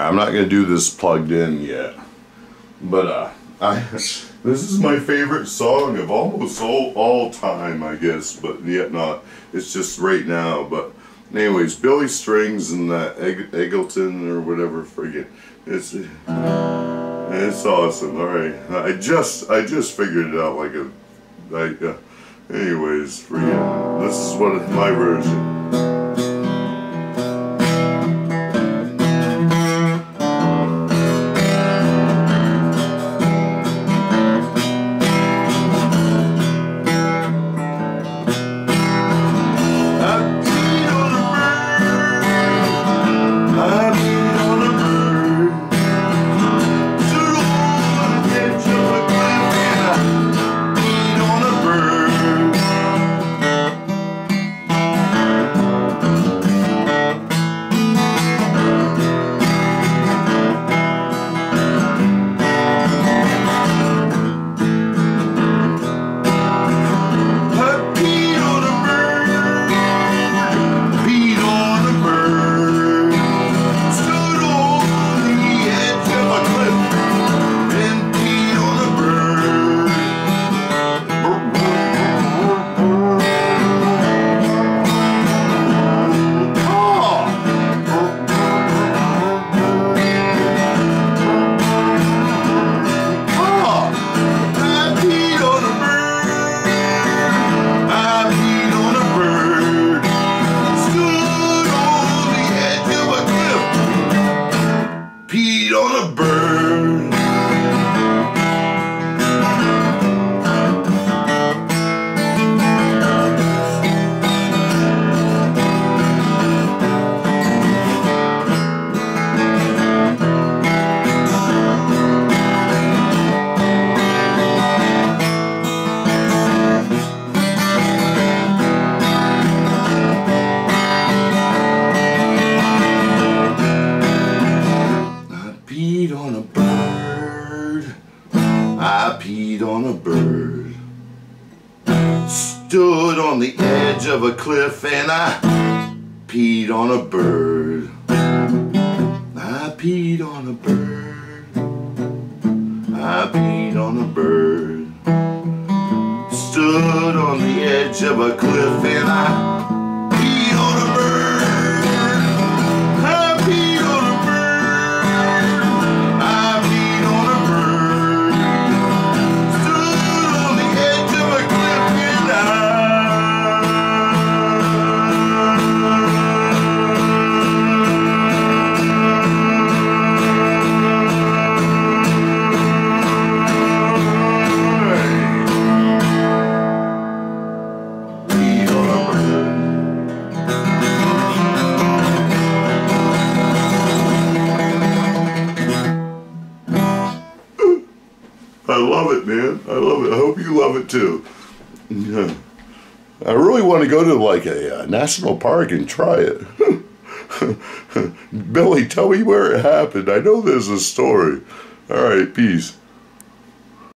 I'm not gonna do this plugged in yet, but this is my favorite song of almost all time, I guess, but yet not. It's just right now. But anyways, Billy Strings and that Eggleton or whatever, friggin', it's awesome. All right, I just figured it out anyways, friggin', this is my version. Stood on the edge of a cliff and I peed on a bird. I peed on a bird. I peed on a bird. Stood on the edge of a cliff and I peed on a bird. I peed on a bird. I peed on a bird. Stood on the edge of a cliff and I love it, man. I love it. I hope you love it too. Yeah. I really want to go to like a national park and try it. Billy, tell me where it happened. I know there's a story. All right, peace.